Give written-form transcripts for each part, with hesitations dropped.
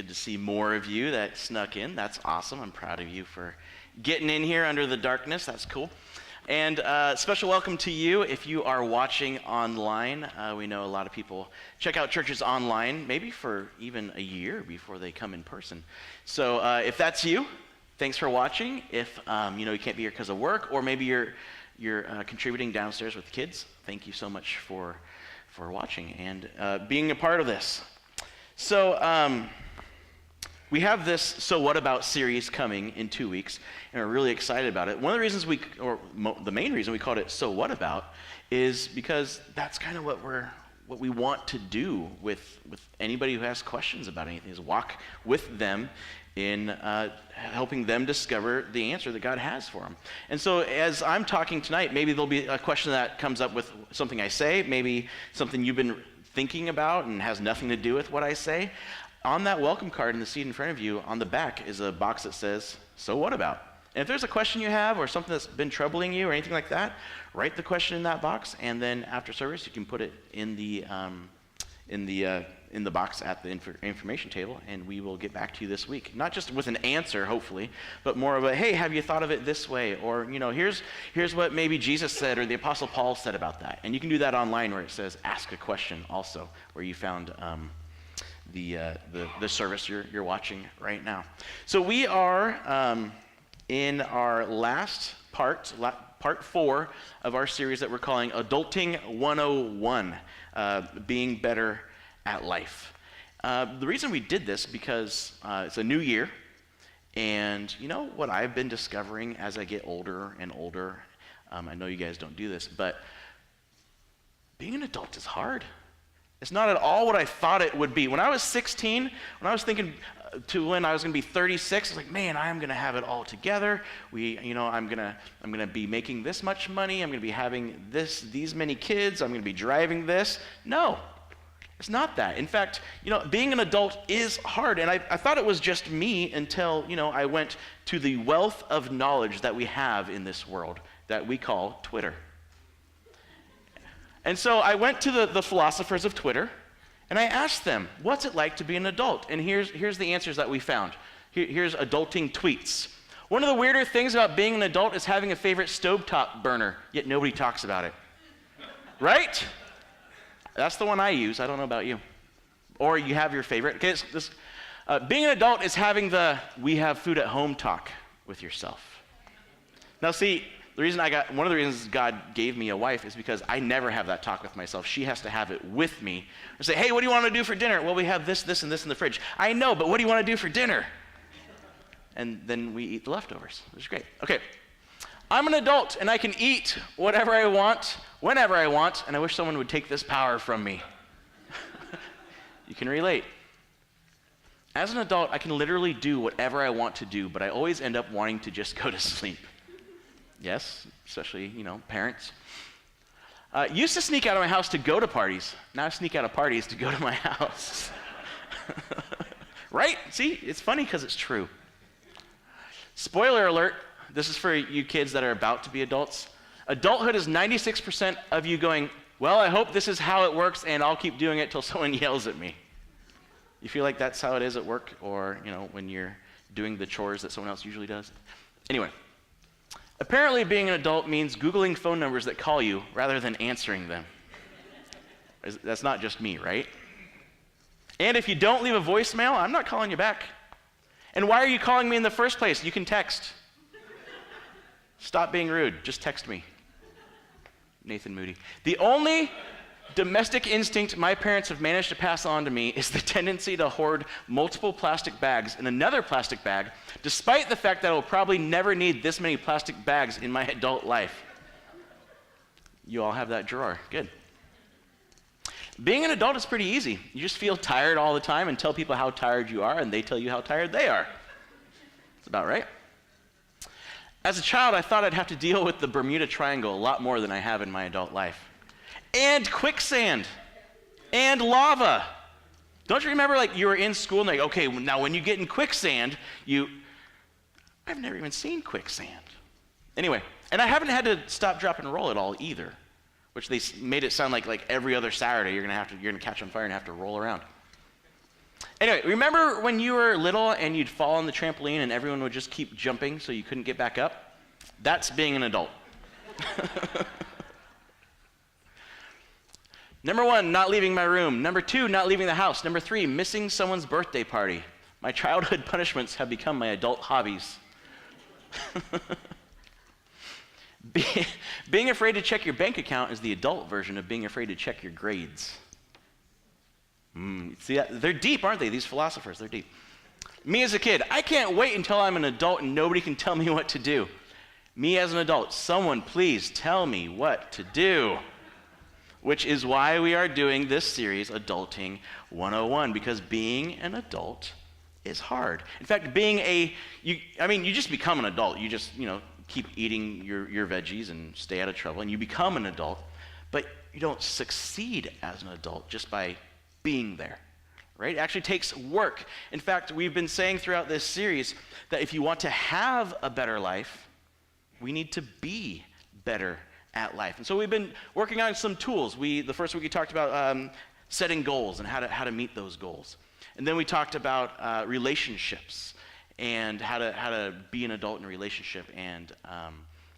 good to see more of you that snuck in. That's awesome. I'm proud of you for getting in here under the darkness. That's cool. And special welcome to you if you are watching online. We know a lot of people check out churches online, maybe for even a year before they come in person. So if that's you, thanks for watching. If you can't be here because of work, or maybe you're contributing downstairs with the kids, thank you so much for watching and being a part of this. So we have this So What About series coming in 2 weeks, and we're really excited about it. One of the reasons the main reason we called it So What About is because that's kind of what we want to do with anybody who has questions about anything, is walk with them in helping them discover the answer that God has for them. And so as I'm talking tonight, maybe there'll be a question that comes up with something I say, maybe something you've been thinking about and has nothing to do with what I say. On that welcome card in the seat in front of you, on the back is a box that says, So What About? And if there's a question you have or something that's been troubling you or anything like that, write the question in that box, and then after service you can put it in the box at the information table, and we will get back to you this week. Not just with an answer, hopefully, but more of a, hey, have you thought of it this way? Or, here's what maybe Jesus said or the Apostle Paul said about that. And you can do that online where it says ask a question also, where you found the service you're watching right now. So we are in our last part 4 of our series that we're calling Adulting 101, Being Better at Life. The reason we did this because it's a new year, and you know what I've been discovering as I get older and older, I know you guys don't do this, but being an adult is hard. It's not at all what I thought it would be. When I was 16, when I was thinking to when I was going to be 36, I was like, man, I'm going to have it all together. I'm going to be making this much money. I'm going to be having these many kids. I'm going to be driving this. No, it's not that. In fact, being an adult is hard. And I thought it was just me until, I went to the wealth of knowledge that we have in this world that we call Twitter. And so I went to the philosophers of Twitter, and I asked them, what's it like to be an adult? And here's the answers that we found. Here's adulting tweets. One of the weirder things about being an adult is having a favorite stovetop burner, yet nobody talks about it. Right? That's the one I use. I don't know about you. Or you have your favorite. Okay, being an adult is having the we have food at home talk with yourself. Now see, one of the reasons God gave me a wife is because I never have that talk with myself. She has to have it with me. I say, hey, what do you want to do for dinner? Well, we have this, and this in the fridge. I know, but what do you want to do for dinner? And then we eat the leftovers, which is great. Okay, I'm an adult, and I can eat whatever I want, whenever I want, and I wish someone would take this power from me. You can relate. As an adult, I can literally do whatever I want to do, but I always end up wanting to just go to sleep. Yes, especially, parents. Used to sneak out of my house to go to parties. Now I sneak out of parties to go to my house. Right? See, it's funny because it's true. Spoiler alert, this is for you kids that are about to be adults. Adulthood is 96% of you going, well, I hope this is how it works, and I'll keep doing it till someone yells at me. You feel like that's how it is at work, or, when you're doing the chores that someone else usually does? Anyway. Apparently, being an adult means Googling phone numbers that call you rather than answering them. That's not just me, right? And if you don't leave a voicemail, I'm not calling you back. And why are you calling me in the first place? You can text. Stop being rude. Just text me. Nathan Moody. The only domestic instinct my parents have managed to pass on to me is the tendency to hoard multiple plastic bags in another plastic bag, despite the fact that I will probably never need this many plastic bags in my adult life. You all have that drawer. Good. Being an adult is pretty easy. You just feel tired all the time and tell people how tired you are, and they tell you how tired they are. That's about right. As a child, I thought I'd have to deal with the Bermuda Triangle a lot more than I have in my adult life. And quicksand, and lava. Don't you remember, you were in school and okay, now when you get in quicksand, I've never even seen quicksand. Anyway, and I haven't had to stop, drop, and roll at all either, which they made it sound like every other Saturday you're gonna catch on fire and have to roll around. Anyway, remember when you were little and you'd fall on the trampoline and everyone would just keep jumping so you couldn't get back up? That's being an adult. Number 1, not leaving my room. Number 2, not leaving the house. Number 3, missing someone's birthday party. My childhood punishments have become my adult hobbies. Being afraid to check your bank account is the adult version of being afraid to check your grades. See, they're deep, aren't they? These philosophers, they're deep. Me as a kid, I can't wait until I'm an adult and nobody can tell me what to do. Me as an adult, someone please tell me what to do. Which is why we are doing this series, Adulting 101, because being an adult is hard. In fact, you just become an adult. You just, keep eating your veggies and stay out of trouble, and you become an adult, but you don't succeed as an adult just by being there, right? It actually takes work. In fact, we've been saying throughout this series that if you want to have a better life, we need to be better at life. And so we've been working on some tools. The first week we talked about setting goals and how to meet those goals. And then we talked about relationships and how to be an adult in a relationship, and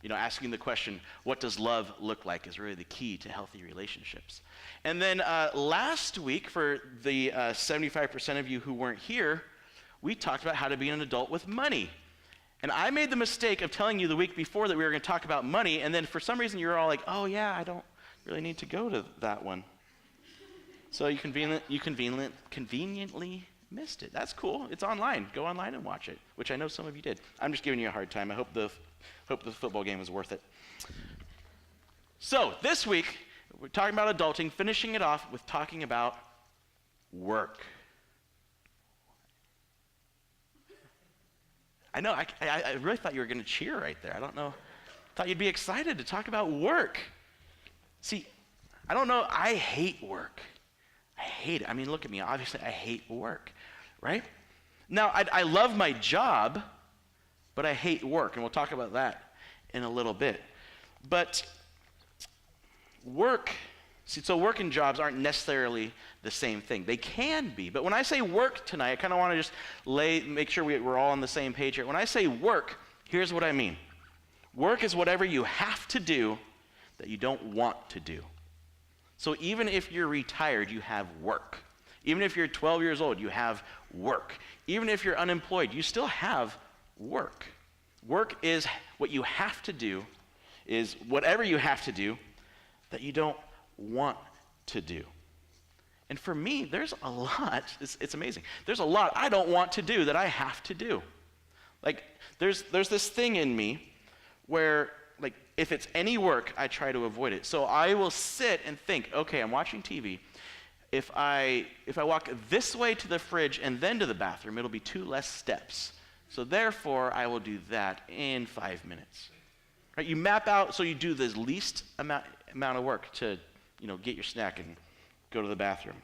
asking the question, what does love look like, is really the key to healthy relationships. And then last week, for the 75% of you who weren't here, we talked about how to be an adult with money. And I made the mistake of telling you the week before that we were going to talk about money, and then for some reason you were all like, oh yeah, I don't really need to go to that one. So you conveniently missed it. That's cool. It's online. Go online and watch it, which I know some of you did. I'm just giving you a hard time. I hope the football game was worth it. So this week, we're talking about adulting, finishing it off with talking about work. I know, I really thought you were going to cheer right there. I don't know. Thought you'd be excited to talk about work. See, I don't know. I hate work. I hate it. I mean, look at me. Obviously, I hate work, right? Now, I love my job, but I hate work, and we'll talk about that in a little bit. But work and jobs aren't necessarily the same thing. They can be, but when I say work tonight, I kind of want to just make sure we're all on the same page here. When I say work, here's what I mean. Work is whatever you have to do that you don't want to do. So even if you're retired, you have work. Even if you're 12 years old, you have work. Even if you're unemployed, you still have work. Work is what you have to do, is whatever you have to do that you don't want to do. And for me, there's a lot, it's amazing. There's a lot I don't want to do that I have to do. Like, there's this thing in me where, like, if it's any work, I try to avoid it. So I will sit and think, okay, I'm watching TV. If I walk this way to the fridge and then to the bathroom, it'll be 2 less steps. So therefore, I will do that in 5 minutes. Right? You map out, so you do the least amount of work to, get your snack and go to the bathroom.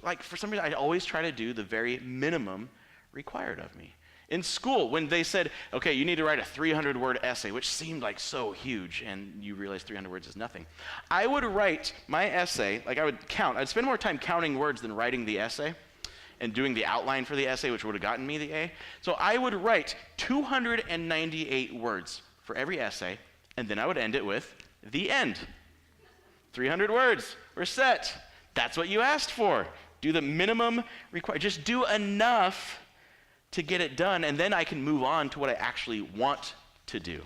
Like, for some reason, I always try to do the very minimum required of me. In school, when they said, okay, you need to write a 300-word essay, which seemed like so huge, and you realize 300 words is nothing, I would write my essay, like I would count. I'd spend more time counting words than writing the essay and doing the outline for the essay, which would have gotten me the A. So I would write 298 words for every essay, and then I would end it with the end. 300 words. We're set. That's what you asked for. Do the minimum required. Just do enough to get it done, and then I can move on to what I actually want to do,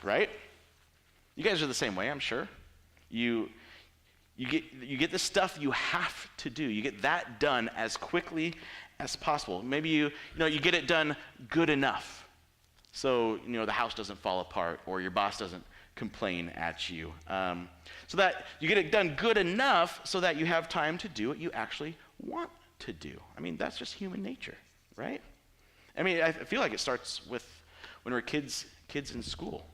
right? You guys are the same way, I'm sure. You get the stuff you have to do. You get that done as quickly as possible. Maybe you get it done good enough, so the house doesn't fall apart or your boss doesn't complain at you. So that you get it done good enough so that you have time to do what you actually want to do. I mean, that's just human nature, right? I mean, I feel like it starts with when we're kids in school,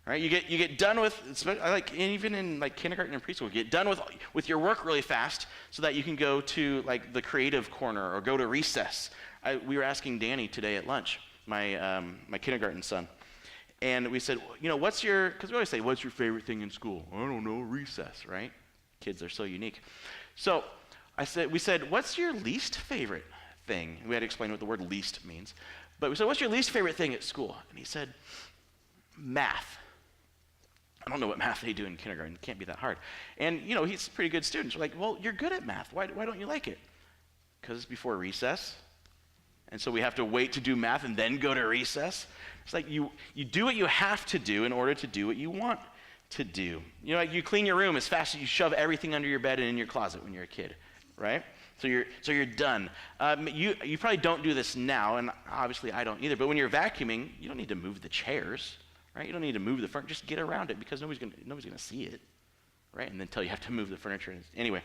right? You get done with, even in like kindergarten and preschool, you get done with your work really fast so that you can go to like the creative corner or go to recess. We were asking Danny today at lunch, my kindergarten son, and we said, because we always say, what's your favorite thing in school? I don't know, recess, right? Kids are so unique. So we said, what's your least favorite thing? We had to explain what the word least means. But we said, what's your least favorite thing at school? And he said, math. I don't know what math they do in kindergarten. It can't be that hard. And, he's a pretty good student. We're like, well, you're good at math. Why don't you like it? Because it's before recess. And so we have to wait to do math and then go to recess. It's like you do what you have to do in order to do what you want to do. Like you clean your room as fast as you shove everything under your bed and in your closet when you're a kid, right? So you're done. You probably don't do this now, and obviously I don't either. But when you're vacuuming, you don't need to move the chairs, right? You don't need to move the furniture. Just get around it because nobody's gonna see it, right? And then until you have to move the furniture. Anyway,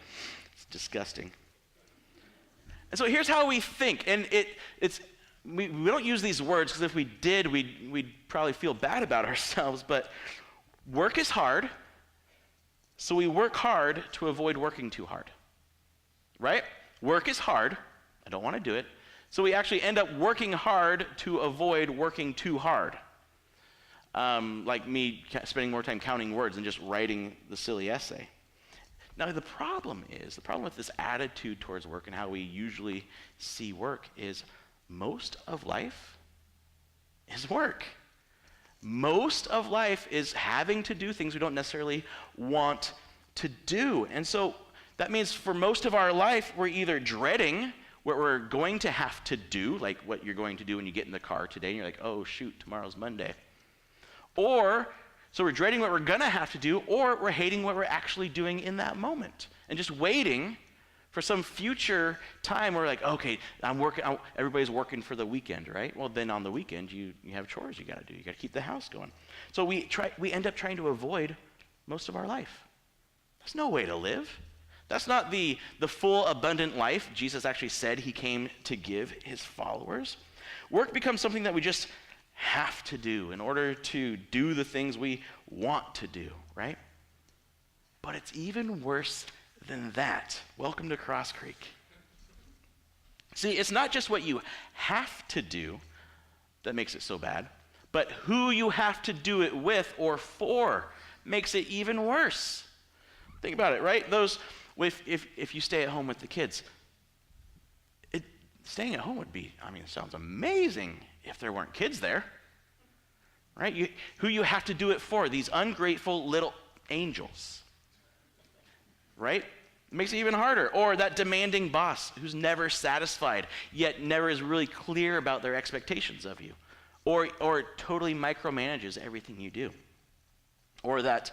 it's disgusting. And so here's how we think, and we don't use these words because if we did, we'd probably feel bad about ourselves. But work is hard, so we work hard to avoid working too hard, right? Work is hard. I don't want to do it. So we actually end up working hard to avoid working too hard. Like me spending more time counting words than just writing the silly essay. Now the problem with this attitude towards work and how we usually see work is most of life is work. Most of life is having to do things we don't necessarily want to do. And so that means for most of our life, we're either dreading what we're going to have to do, like what you're going to do when you get in the car today, and you're like, oh shoot, tomorrow's Monday. So we're dreading what we're gonna have to do, or we're hating what we're actually doing in that moment, and just waiting for some future time where we're like, okay, everybody's working for the weekend, right? Well, then on the weekend, you have chores you gotta do. You gotta keep the house going. So we end up trying to avoid most of our life. That's no way to live. That's not the full, abundant life Jesus actually said he came to give his followers. Work becomes something that we just have to do in order to do the things we want to do, right? But it's even worse than that. Welcome to Cross Creek. See, it's not just what you have to do that makes it so bad, but who you have to do it with or for makes it even worse. Think about it, right? If you stay at home with the kids, staying at home would be, it sounds amazing if there weren't kids there, right? Who you have to do it for, these ungrateful little angels, right? It makes it even harder. Or that demanding boss who's never satisfied, yet never is really clear about their expectations of you, or totally micromanages everything you do. Or that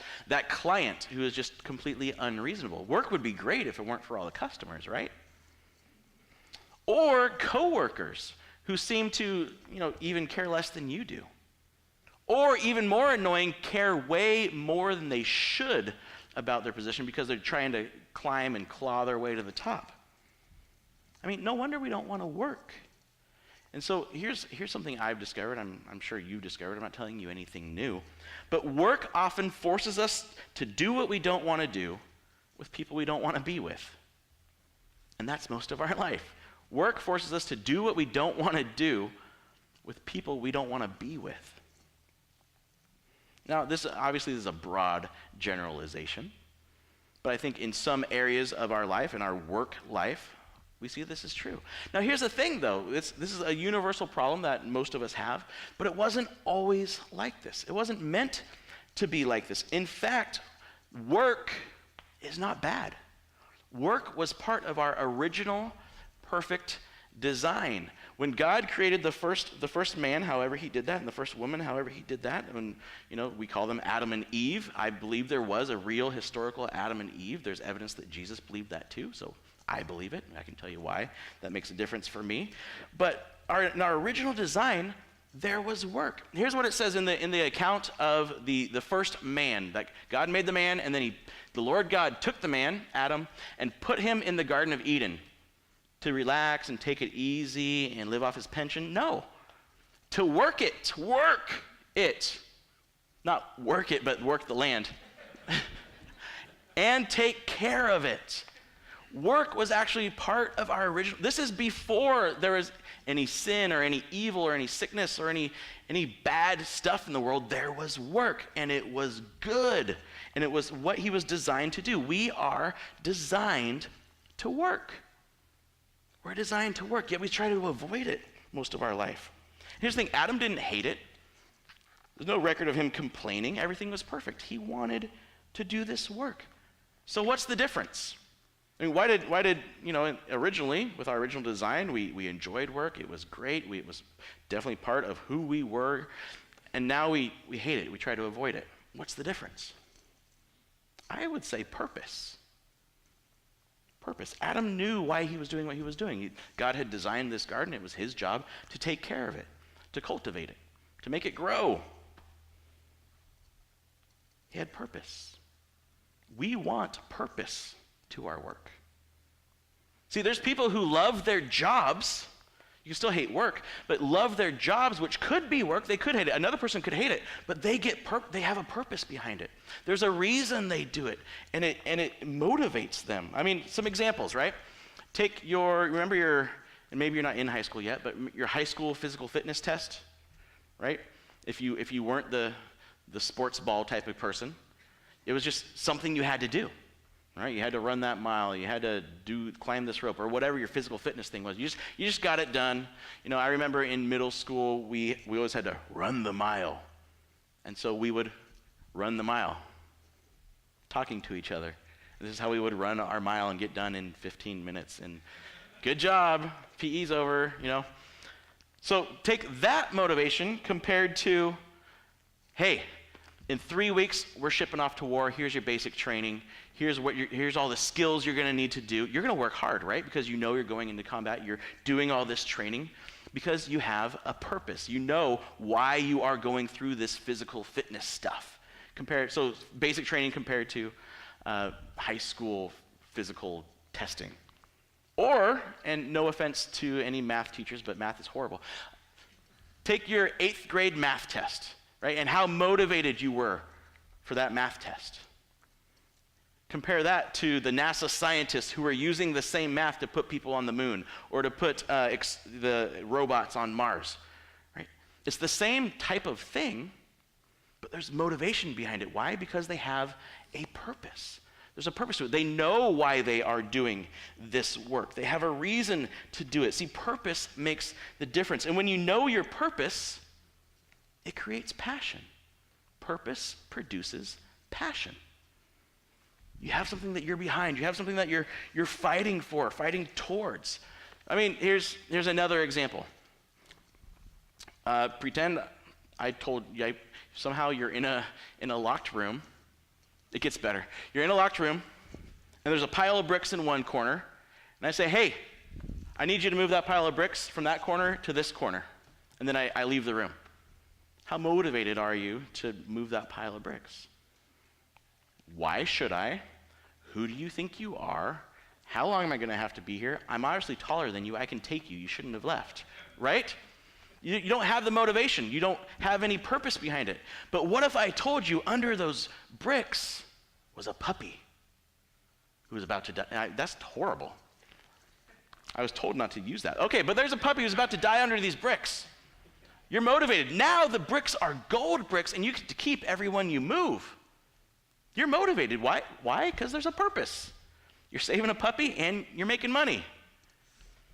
client who is just completely unreasonable. Work would be great if it weren't for all the customers, right? Or coworkers who seem to, even care less than you do. Or even more annoying, care way more than they should about their position because they're trying to climb and claw their way to the top. No wonder we don't want to work. And so here's something I've discovered. I'm sure you've discovered. I'm not telling you anything new. But work often forces us to do what we don't want to do with people we don't want to be with. And that's most of our life. Work forces us to do what we don't want to do with people we don't want to be with. Now, this obviously is a broad generalization, but I think in some areas of our life, in our work life, we see this is true. Now, here's the thing, though. This is a universal problem that most of us have, but it wasn't always like this. It wasn't meant to be like this. In fact, work is not bad. Work was part of our original perfect design. When God created the first man, however he did that, and the first woman, however he did that, and we call them Adam and Eve. I believe there was a real historical Adam and Eve. There's evidence that Jesus believed that too, so I believe it. I can tell you why. That makes a difference for me. But in our original design, there was work. Here's what it says in the account of the first man. Like God made the man, and then the Lord God took the man, Adam, and put him in the Garden of Eden to relax and take it easy and live off his pension. No, to work it. Not work it, but work the land. And take care of it. Work was actually part of our original. This is before there was any sin or any evil or any sickness or any bad stuff in the world. There was work, and it was good, and it was what he was designed to do. We are designed to work. We're designed to work, yet we try to avoid it most of our life. Here's the thing, Adam didn't hate it. There's no record of him complaining. Everything was perfect. He wanted to do this work. So what's the difference? I mean, why did originally, with our original design, we enjoyed work. It was great. It was definitely part of who we were. And now we hate it. We try to avoid it. What's the difference? I would say purpose. Purpose. Adam knew why he was doing what he was doing. God had designed this garden. It was his job to take care of it, to cultivate it, to make it grow. He had purpose. We want purpose to our work. See, there's people who love their jobs. You can still hate work, but love their jobs, which could be work. They could hate it. Another person could hate it, but they have a purpose behind it. There's a reason they do it, and it motivates them. I mean, some examples, right? And maybe you're not in high school yet, but your high school physical fitness test, right? If you weren't the sports ball type of person, it was just something you had to do. Right? You had to run that mile, you had to climb this rope, or whatever your physical fitness thing was. You just got it done. I remember in middle school, we always had to run the mile. And so we would run the mile, talking to each other. This is how we would run our mile and get done in 15 minutes. And good job, PE's over, So take that motivation compared to, hey, in 3 weeks, we're shipping off to war. Here's your basic training. Here's all the skills you're going to need to do. You're going to work hard, right? Because you know you're going into combat. You're doing all this training because you have a purpose. You know why you are going through this physical fitness stuff. So basic training compared to high school physical testing. Or, and no offense to any math teachers, but math is horrible. Take your 8th grade math test, right? And how motivated you were for that math test. Compare that to the NASA scientists who are using the same math to put people on the moon or to put the robots on Mars. Right? It's the same type of thing, but there's motivation behind it. Why? Because they have a purpose. There's a purpose to it. They know why they are doing this work. They have a reason to do it. See, purpose makes the difference. And when you know your purpose, it creates passion. Purpose produces passion. You have something that you're behind. You have something that you're fighting for, fighting towards. I mean, here's another example. Pretend I told you somehow you're in a locked room. It gets better. You're in a locked room, and there's a pile of bricks in one corner, and I say, hey, I need you to move that pile of bricks from that corner to this corner, and then I leave the room. How motivated are you to move that pile of bricks? Why should I? Who do you think you are? How long am I going to have to be here? I'm obviously taller than you. I can take you. You shouldn't have left, right? You don't have the motivation. You don't have any purpose behind it. But what if I told you under those bricks was a puppy who was about to die? That's horrible. I was told not to use that. Okay, but there's a puppy who's about to die under these bricks. You're motivated. Now the bricks are gold bricks, and you get to keep every one you move. You're motivated. Why? Because there's a purpose. You're saving a puppy and you're making money.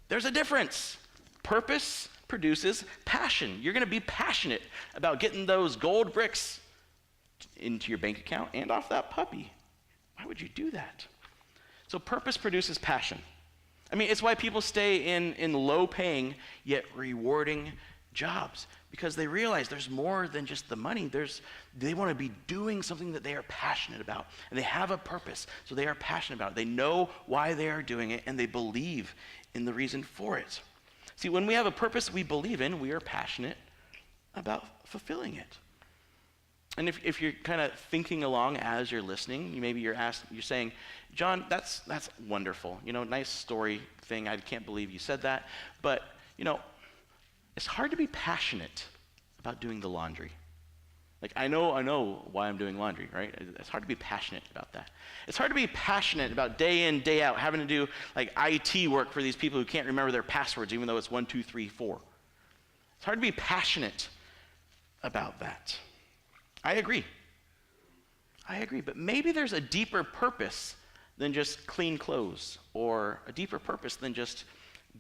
There's a difference. Purpose produces passion. You're going to be passionate about getting those gold bricks into your bank account and off that puppy. Why would you do that? So purpose produces passion. I mean, it's why people stay in low-paying yet rewarding jobs, because they realize there's more than just the money. They want to be doing something that they are passionate about, and they have a purpose, so they are passionate about it. They know why they are doing it, and they believe in the reason for it. See, when we have a purpose we believe in, we are passionate about fulfilling it. And if you're kind of thinking along as you're listening, you're saying, John, that's wonderful. Nice story thing. I can't believe you said that, but it's hard to be passionate about doing the laundry. Like, I know why I'm doing laundry, right? It's hard to be passionate about that. It's hard to be passionate about day in, day out, having to do like IT work for these people who can't remember their passwords, even though it's 1, 2, 3, 4. It's hard to be passionate about that. I agree, but maybe there's a deeper purpose than just clean clothes, or a deeper purpose than just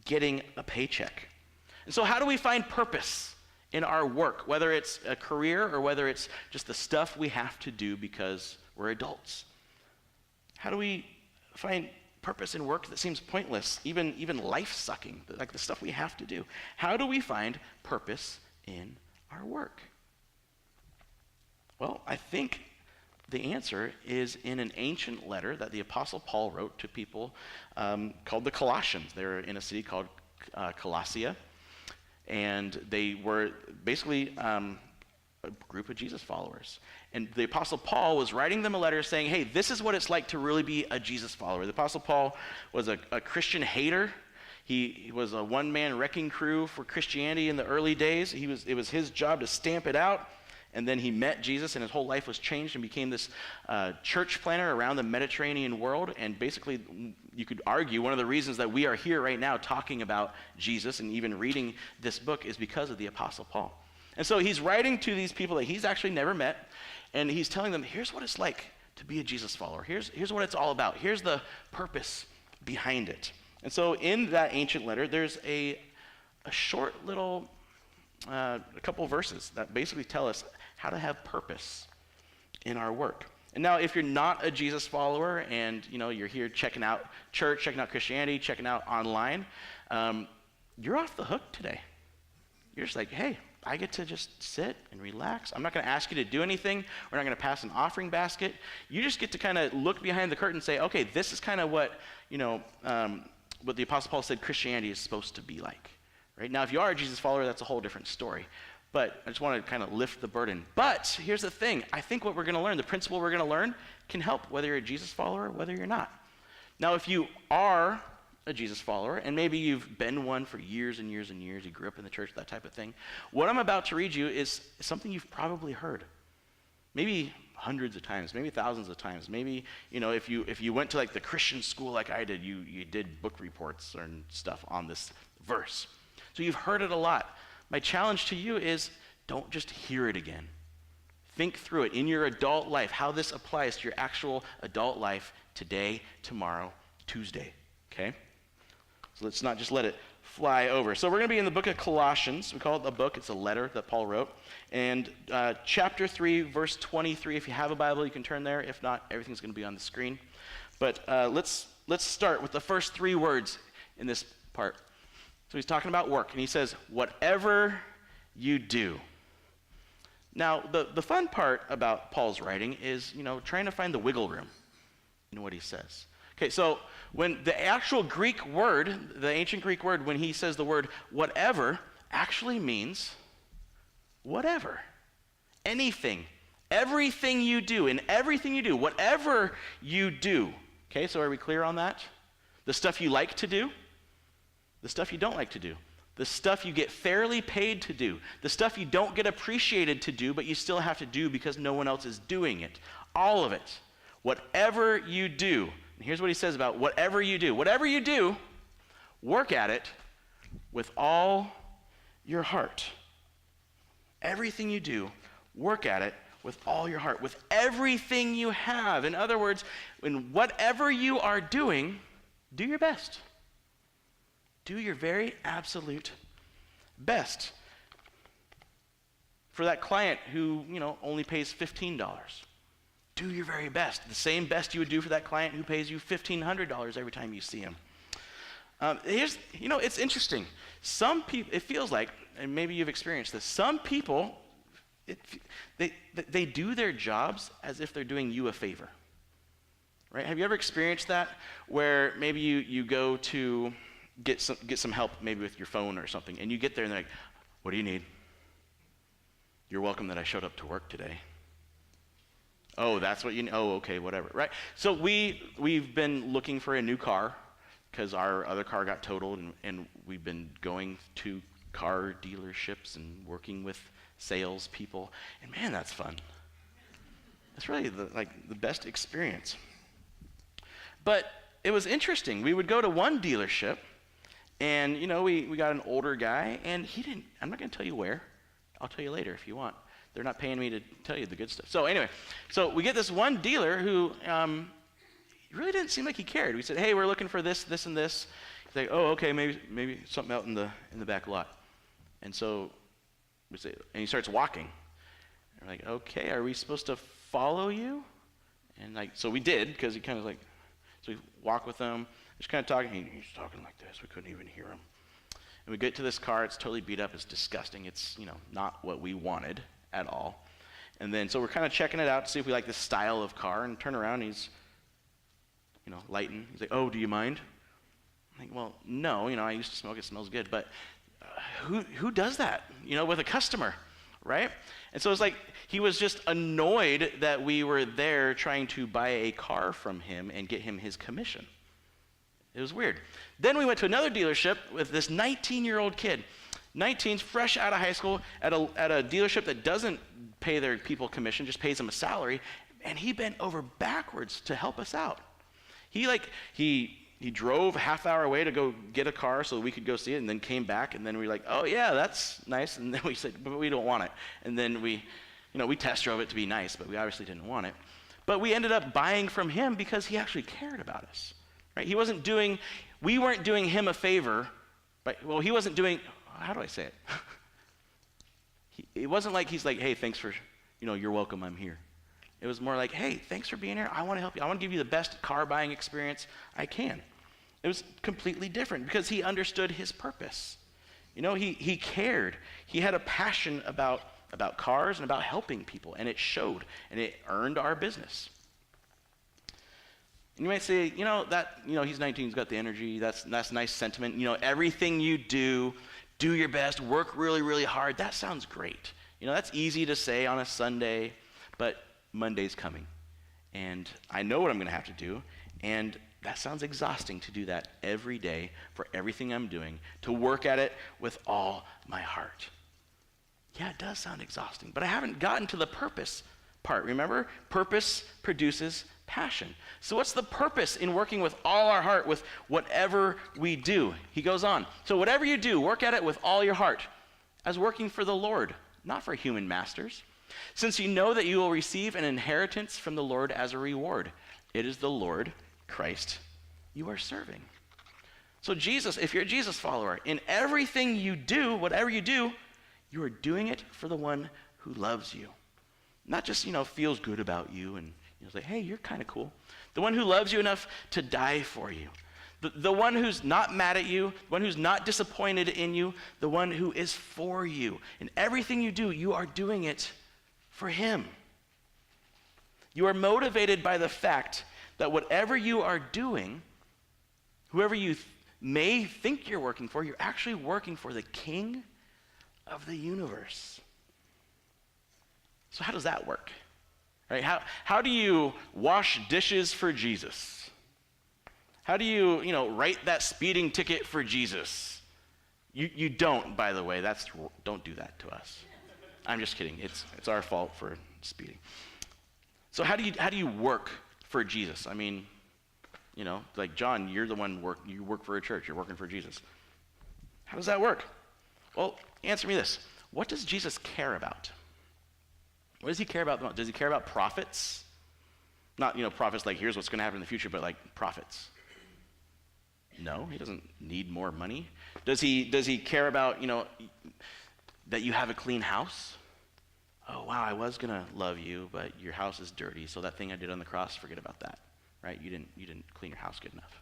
getting a paycheck. And so how do we find purpose in our work, whether it's a career or whether it's just the stuff we have to do because we're adults? How do we find purpose in work that seems pointless, even life-sucking, like the stuff we have to do? How do we find purpose in our work? Well, I think the answer is in an ancient letter that the Apostle Paul wrote to people called the Colossians. They were in a city called Colossia, and they were basically a group of Jesus followers. And the Apostle Paul was writing them a letter saying, hey, this is what it's like to really be a Jesus follower. The Apostle Paul was a Christian hater. He was a one-man wrecking crew for Christianity in the early days. It was his job to stamp it out. And then he met Jesus, and his whole life was changed and became this church planner around the Mediterranean world. And basically, you could argue one of the reasons that we are here right now talking about Jesus and even reading this book is because of the Apostle Paul. And so he's writing to these people that he's actually never met, and he's telling them, here's what it's like to be a Jesus follower. Here's what it's all about. Here's the purpose behind it. And so in that ancient letter, there's a short little, a couple verses that basically tell us how to have purpose in our work. And now, if you're not a Jesus follower and you're here checking out church, checking out Christianity, checking out online, you're off the hook today. You're just like, hey, I get to just sit and relax. I'm not going to ask you to do anything. We're not going to pass an offering basket. You just get to kind of look behind the curtain and say, okay, this is kind of what what the Apostle Paul said Christianity is supposed to be like. Right? Now, if you are a Jesus follower, that's a whole different story. But I just want to kind of lift the burden. But here's the thing. I think what we're going to learn, the principle we're going to learn, can help whether you're a Jesus follower or whether you're not. Now, if you are a Jesus follower, and maybe you've been one for years and years and years, you grew up in the church, that type of thing, what I'm about to read you is something you've probably heard. Maybe hundreds of times, maybe thousands of times. Maybe, if you went to like the Christian school like I did, you did book reports and stuff on this verse. So you've heard it a lot. My challenge to you is don't just hear it again. Think through it in your adult life, how this applies to your actual adult life today, tomorrow, Tuesday, okay? So let's not just let it fly over. So we're going to be in the book of Colossians. We call it a book. It's a letter that Paul wrote. And chapter 3, verse 23. If you have a Bible, you can turn there. If not, everything's going to be on the screen. But let's start with the first three words in this part. So he's talking about work, and he says, whatever you do. Now, the fun part about Paul's writing is, trying to find the wiggle room in what he says. Okay, so when the actual Greek word, the ancient Greek word, when he says the word whatever, actually means whatever. Anything. Everything you do, in everything you do, whatever you do. Okay, so are we clear on that? The stuff you like to do, the stuff you don't like to do, the stuff you get fairly paid to do, the stuff you don't get appreciated to do, but you still have to do because no one else is doing it. All of it. Whatever you do. And here's what he says about whatever you do. Whatever you do, work at it with all your heart. Everything you do, work at it with all your heart, with everything you have. In other words, in whatever you are doing, do your best. Do your very absolute best. For that client who, only pays $15, do your very best. The same best you would do for that client who pays you $1,500 every time you see him. It's interesting. Some people, it feels like, and maybe you've experienced this, some people, they do their jobs as if they're doing you a favor. Right? Have you ever experienced that? Where maybe you go to get some help maybe with your phone or something, and you get there and they're like, what do you need? You're welcome that I showed up to work today. Oh, that's what you need? Oh, okay, whatever, right? So we've been looking for a new car because our other car got totaled, and we've been going to car dealerships and working with sales people, and man, that's fun. That's really the best experience. But it was interesting. We would go to one dealership, and we got an older guy, and I'm not going to tell you where. I'll tell you later if you want. They're not paying me to tell you the good stuff. So anyway, we get this one dealer who he really didn't seem like he cared. We said, hey, we're looking for this, this, and this. He's like, oh, okay, maybe something out in the back lot. And so we say, and he starts walking. And we're like, okay, are we supposed to follow you? And like, so we did, because he kind of like, so we walk with him, just kind of talking. He's talking like this. We couldn't even hear him. And we get to this car. It's totally beat up. It's disgusting. It's, not what we wanted at all. And then, so we're kind of checking it out to see if we like this style of car, and turn around, he's, lighting. He's like, oh, do you mind? I'm like, well, no, I used to smoke. It smells good. But who does that, with a customer, right? And so it's like he was just annoyed that we were there trying to buy a car from him and get him his commission. It was weird. Then we went to another dealership with this 19-year-old kid. 19's fresh out of high school at a dealership that doesn't pay their people commission, just pays them a salary, and he bent over backwards to help us out. He drove a half hour away to go get a car so we could go see it, and then came back, and then we were like, oh yeah, that's nice. And then we said, but we don't want it. And then we test drove it to be nice, but we obviously didn't want it. But we ended up buying from him because he actually cared about us, right? We weren't doing him a favor, he wasn't doing, how do I say it? It wasn't like he's like, hey, thanks for, you're welcome, I'm here. It was more like, hey, thanks for being here. I want to help you. I want to give you the best car buying experience I can. It was completely different because he understood his purpose. He cared. He had a passion about cars and about helping people, and it showed, and it earned our business. And you might say, he's 19, he's got the energy, that's nice sentiment. Everything you do your best, work really, really hard. That sounds great. That's easy to say on a Sunday, but Monday's coming. And I know what I'm going to have to do, and that sounds exhausting to do that every day for everything I'm doing, to work at it with all my heart. Yeah, it does sound exhausting, but I haven't gotten to the purpose part. Remember, purpose produces passion. So what's the purpose in working with all our heart with whatever we do? He goes on. So whatever you do, work at it with all your heart, as working for the Lord, not for human masters, since you know that you will receive an inheritance from the Lord as a reward. It is the Lord, Christ, you are serving. So Jesus, if you're a Jesus follower, in everything you do, whatever you do, you are doing it for the one who loves you. Not just, feels good about you and say, hey, you're kind of cool. The one who loves you enough to die for you. The one who's not mad at you, the one who's not disappointed in you, the one who is for you. In everything you do, you are doing it for him. You are motivated by the fact that whatever you are doing, whoever you may think you're working for, you're actually working for the King of the universe. So how does that work? Right? How do you wash dishes for Jesus? How do you, write that speeding ticket for Jesus? You don't, by the way. Don't do that to us. I'm just kidding. It's our fault for speeding. So how do you work for Jesus? I mean, like John, you're the one you work for a church. You're working for Jesus. How does that work? Well, answer me this. What does Jesus care about? What does he care about the most? Does he care about profits? Not, profits like here's what's going to happen in the future, but like profits. No, he doesn't need more money. Does he care about, that you have a clean house? Oh, wow, I was going to love you, but your house is dirty, so that thing I did on the cross, forget about that, right? You didn't clean your house good enough.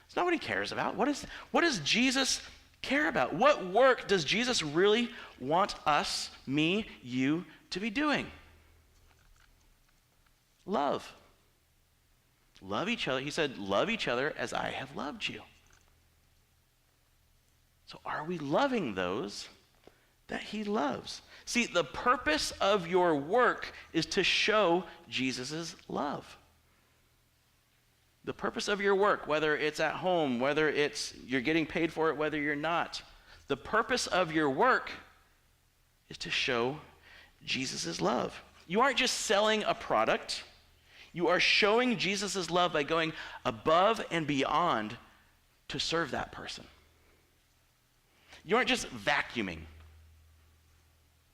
It's not what he cares about. What does Jesus care about? What work does Jesus really want us, me, you, to be doing? Love. Love each other. He said, love each other as I have loved you. So are we loving those that he loves? See, the purpose of your work is to show Jesus' love. The purpose of your work, whether it's at home, whether it's you're getting paid for it, whether you're not, the purpose of your work is to show Jesus' love. You aren't just selling a product. You are showing Jesus' love by going above and beyond to serve that person. You aren't just vacuuming.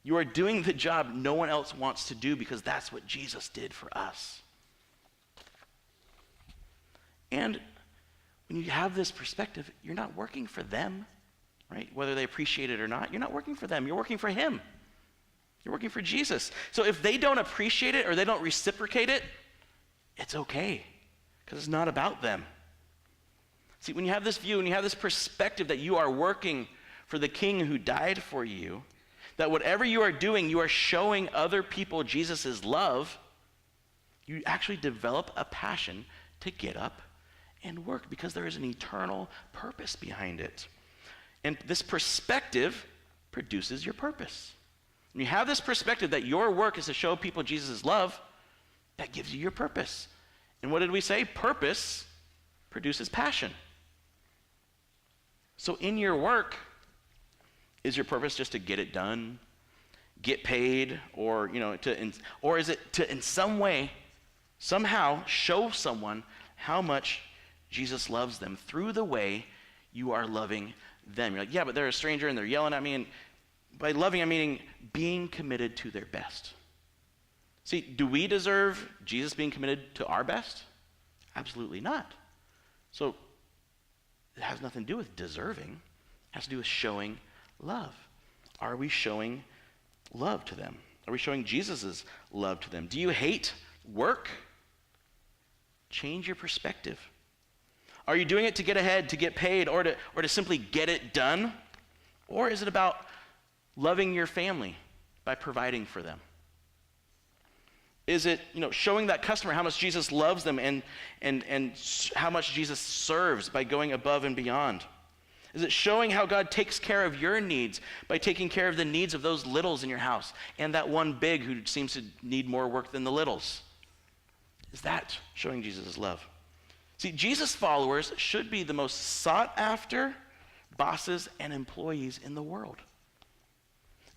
You are doing the job no one else wants to do because that's what Jesus did for us. And when you have this perspective, you're not working for them, right? Whether they appreciate it or not, you're not working for them. You're working for him. You're working for Jesus. So if they don't appreciate it or they don't reciprocate it, it's okay, because it's not about them. See, when you have this view and you have this perspective that you are working for the King who died for you, that whatever you are doing, you are showing other people Jesus' love, you actually develop a passion to get up and work because there is an eternal purpose behind it. And this perspective produces your purpose. When you have this perspective that your work is to show people Jesus' love, that gives you your purpose. And what did we say? Purpose produces passion. So in your work, is your purpose just to get it done, get paid, or or is it to in some way, somehow show someone how much Jesus loves them through the way you are loving them? You're like, yeah, but they're a stranger and they're yelling at me. And by loving, I'm meaning being committed to their best. See, do we deserve Jesus being committed to our best? Absolutely not. So it has nothing to do with deserving. It has to do with showing love. Are we showing love to them? Are we showing Jesus' love to them? Do you hate work? Change your perspective. Are you doing it to get ahead, to get paid, or to simply get it done? Or is it about loving your family by providing for them? Is it, showing that customer how much Jesus loves them and how much Jesus serves by going above and beyond? Is it showing how God takes care of your needs by taking care of the needs of those littles in your house and that one big who seems to need more work than the littles? Is that showing Jesus' love? See, Jesus followers should be the most sought after bosses and employees in the world.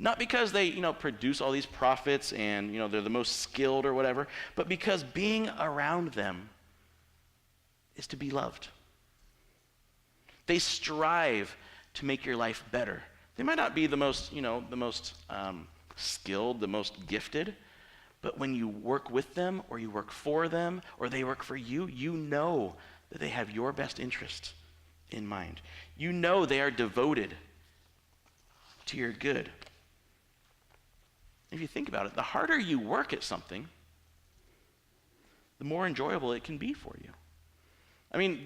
Not because they, produce all these profits and, they're the most skilled or whatever, but because being around them is to be loved. They strive to make your life better. They might not be the most skilled, the most gifted, but when you work with them or you work for them or they work for you, you know that they have your best interest in mind. You know they are devoted to your good. If you think about it, the harder you work at something, the more enjoyable it can be for you. I mean,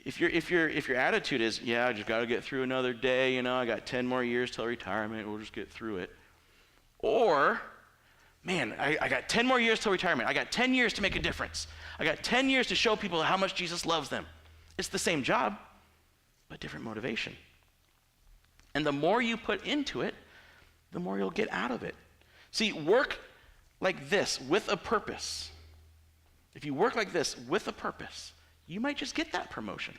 if your attitude is, yeah, I just got to get through another day, I got 10 more years till retirement, we'll just get through it. Or, man, I got 10 more years till retirement. I got 10 years to make a difference. I got 10 years to show people how much Jesus loves them. It's the same job, but different motivation. And the more you put into it, the more you'll get out of it. See, work like this with a purpose. If you work like this with a purpose, you might just get that promotion.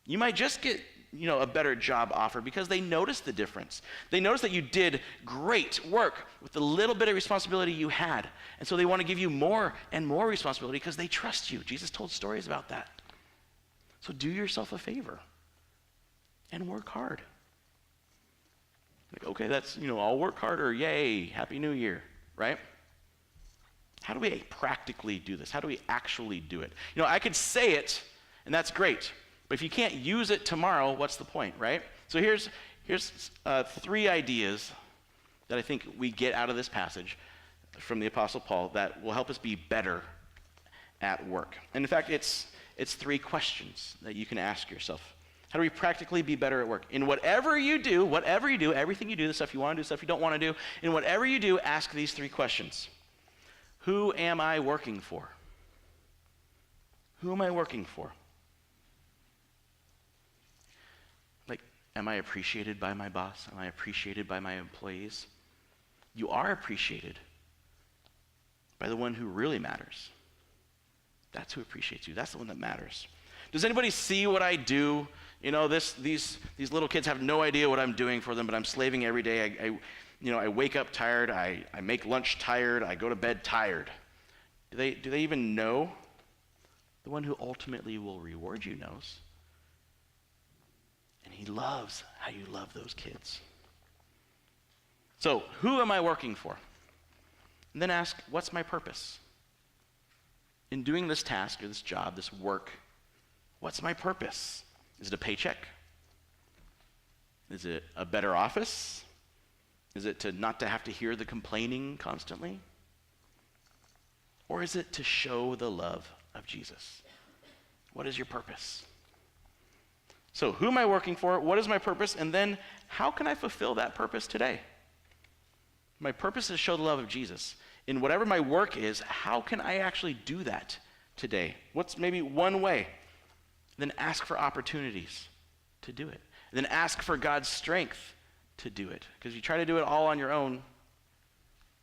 You might just get, a better job offer because they notice the difference. They notice that you did great work with the little bit of responsibility you had. And so they want to give you more and more responsibility because they trust you. Jesus told stories about that. So do yourself a favor and work hard. Like, okay, that's, I'll work harder. Yay, Happy New Year, right? How do we practically do this? How do we actually do it? I could say it, and that's great. But if you can't use it tomorrow, what's the point, right? So here's 3 ideas that I think we get out of this passage from the Apostle Paul that will help us be better at work. And in fact, it's 3 questions that you can ask yourself. How do we practically be better at work? In whatever you do, everything you do, the stuff you want to do, the stuff you don't want to do, in whatever you do, ask these 3 questions. Who am I working for? Who am I working for? Like, am I appreciated by my boss? Am I appreciated by my employees? You are appreciated by the one who really matters. That's who appreciates you. That's the one that matters. Does anybody see what I do? These little kids have no idea what I'm doing for them, but I'm slaving every day. I wake up tired. I make lunch tired. I go to bed tired. Do they even know? The one who ultimately will reward you knows. And he loves how you love those kids. So, who am I working for? And then ask, what's my purpose? in doing this task or this job, this work, what's my purpose? Is it a paycheck? Is it a better office? Is it to not to have to hear the complaining constantly? Or is it to show the love of Jesus? What is your purpose? So who am I working for? What is my purpose? And then how can I fulfill that purpose today? My purpose is to show the love of Jesus. In whatever my work is, how can I actually do that today? What's maybe one way? Then ask for opportunities to do it. And then ask for God's strength to do it. Because if you try to do it all on your own,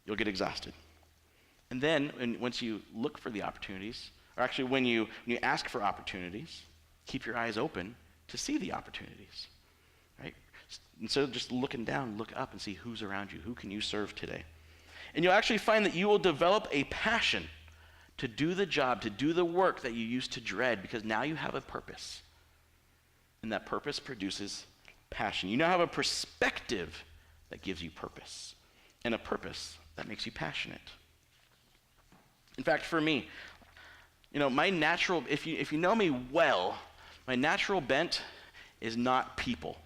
you'll get exhausted. And then once you look for the opportunities, or actually when you ask for opportunities, keep your eyes open to see the opportunities, right? Instead of just looking down, look up and see who's around you. Who can you serve today? And you'll actually find that you will develop a passion to do the job, to do the work that you used to dread, because now you have a purpose. And that purpose produces passion. You now have a perspective that gives you purpose, and a purpose that makes you passionate. In fact, for me, my natural, if you know me well, my natural bent is not people.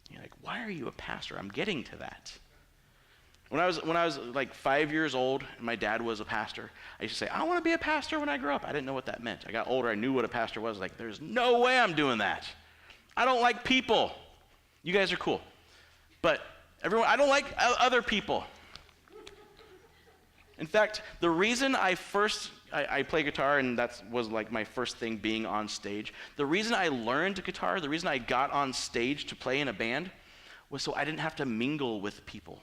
You're like, why are you a pastor? I'm getting to that. When I was like 5 years old and my dad was a pastor, I used to say, I want to be a pastor when I grow up. I didn't know what that meant. I got older, I knew what a pastor was. Like, there's no way I'm doing that. I don't like people. You guys are cool. But I don't like other people. In fact, the reason I play guitar, and that was like my first thing being on stage. The reason I learned guitar, the reason I got on stage to play in a band, was so I didn't have to mingle with people.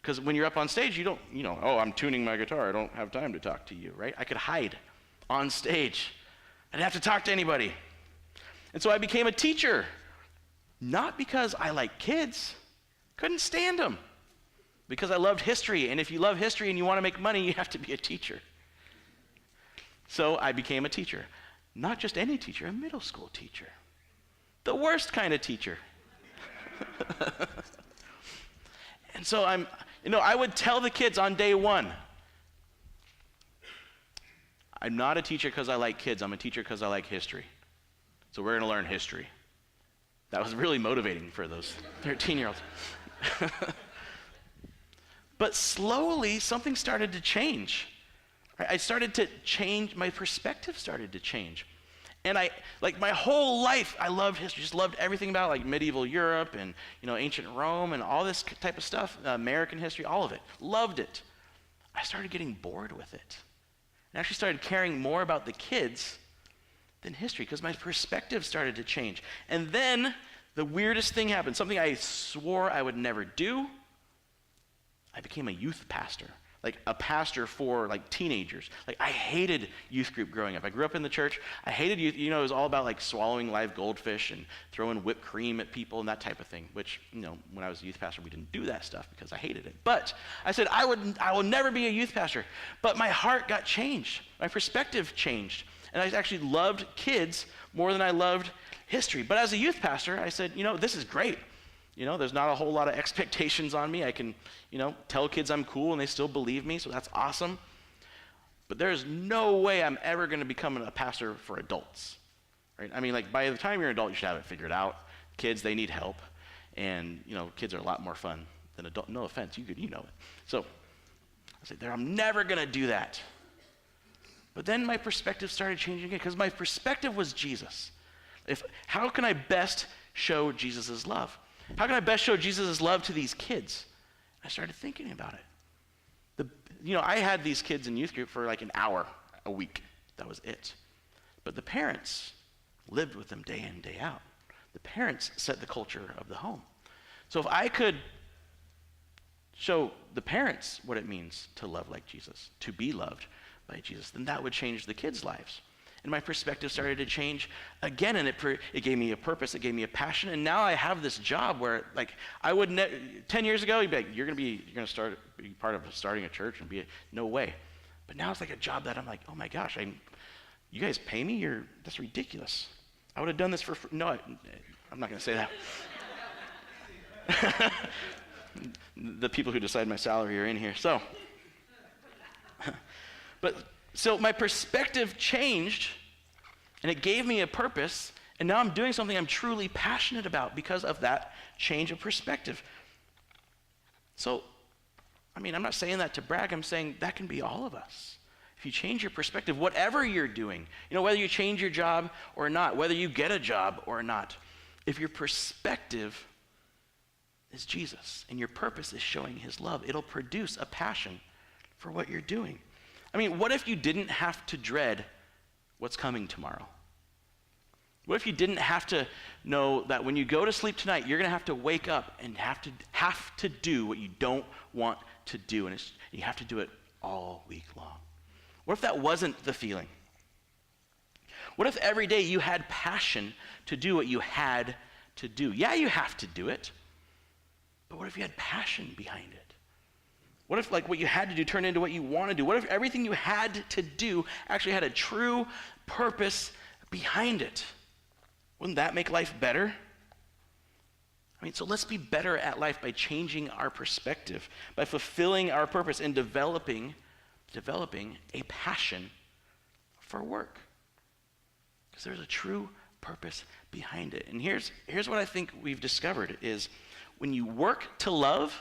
Because when you're up on stage, you don't, oh, I'm tuning my guitar. I don't have time to talk to you, right? I could hide on stage. I didn't have to talk to anybody. And so I became a teacher. Not because I like kids. Couldn't stand them. Because I loved history. And if you love history and you want to make money, you have to be a teacher. So I became a teacher. Not just any teacher, a middle school teacher. The worst kind of teacher. And so I would tell the kids on day one, I'm not a teacher because I like kids. I'm a teacher because I like history. So we're going to learn history. That was really motivating for those 13-year-olds. But slowly, something started to change. I started to change, my perspective started to change. And my whole life, I loved history, just loved everything about like medieval Europe and, ancient Rome and all this type of stuff, American history, all of it. Loved it. I started getting bored with it. And actually started caring more about the kids than history because my perspective started to change. And then the weirdest thing happened, something I swore I would never do. I became a youth pastor. Like a pastor for like teenagers. Like I hated youth group growing up. I grew up in the church. I hated youth. It was all about like swallowing live goldfish and throwing whipped cream at people and that type of thing, which, when I was a youth pastor, we didn't do that stuff because I hated it. But I said, I will never be a youth pastor. But my heart got changed. My perspective changed. And I actually loved kids more than I loved history. But as a youth pastor, I said, this is great. There's not a whole lot of expectations on me. I can, tell kids I'm cool and they still believe me, so that's awesome. But there's no way I'm ever going to become a pastor for adults, right? I mean, by the time you're an adult, you should have it figured out. Kids, they need help. And, kids are a lot more fun than adults. No offense, you know it. So I said, I'm never going to do that. But then my perspective started changing again because my perspective was Jesus. How can I best show Jesus' love? How can I best show Jesus' love to these kids? I started thinking about it. I had these kids in youth group for like an hour a week. That was it. But the parents lived with them day in, day out. The parents set the culture of the home. So if I could show the parents what it means to love like Jesus, to be loved by Jesus, then that would change the kids' lives. And my perspective started to change again, and it gave me a purpose, it gave me a passion, and now I have this job where, 10 years ago, you'd be like, you're gonna be part of starting a church and no way. But now it's like a job that I'm like, oh my gosh, you guys pay me? That's ridiculous. I would have done this for free. No, I'm not gonna say that. The people who decide my salary are in here, so. But So my perspective changed, and it gave me a purpose, and now I'm doing something I'm truly passionate about because of that change of perspective. So, I'm not saying that to brag. I'm saying that can be all of us. If you change your perspective, whatever you're doing, whether you change your job or not, whether you get a job or not, if your perspective is Jesus and your purpose is showing his love, it'll produce a passion for what you're doing. What if you didn't have to dread what's coming tomorrow? What if you didn't have to know that when you go to sleep tonight, you're going to have to wake up and have to do what you don't want to do, and you have to do it all week long? What if that wasn't the feeling? What if every day you had passion to do what you had to do? Yeah, you have to do it, but what if you had passion behind it? What if what you had to do turned into what you want to do? What if everything you had to do actually had a true purpose behind it? Wouldn't that make life better? So let's be better at life by changing our perspective, by fulfilling our purpose and developing a passion for work. Because there's a true purpose behind it. And here's what I think we've discovered is when you work to love,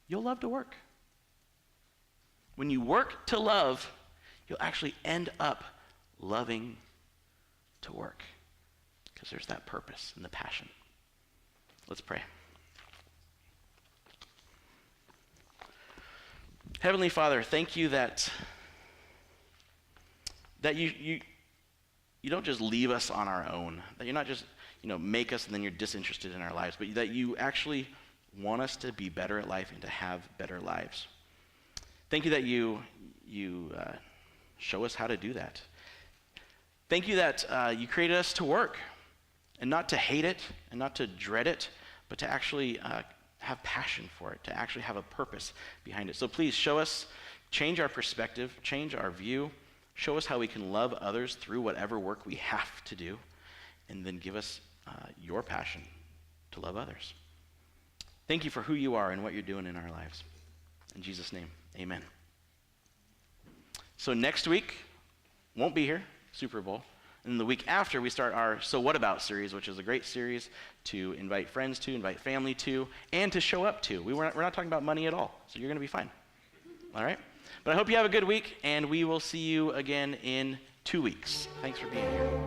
you'll love to work. When you work to love, you'll actually end up loving to work. Because there's that purpose and the passion. Let's pray. Heavenly Father, thank you that you don't just leave us on our own, that you're not just make us and then you're disinterested in our lives, but that you actually want us to be better at life and to have better lives. Thank you that you show us how to do that. Thank you that you created us to work and not to hate it and not to dread it, but to actually have passion for it, to actually have a purpose behind it. So please show us, change our perspective, change our view, show us how we can love others through whatever work we have to do, and then give us your passion to love others. Thank you for who you are and what you're doing in our lives. In Jesus' name, amen. So next week, won't be here, Super Bowl. And the week after, we start our So What About series, which is a great series to invite friends to, invite family to, and to show up to. We're not talking about money at all, so you're going to be fine. All right? But I hope you have a good week, and we will see you again in 2 weeks. Thanks for being here.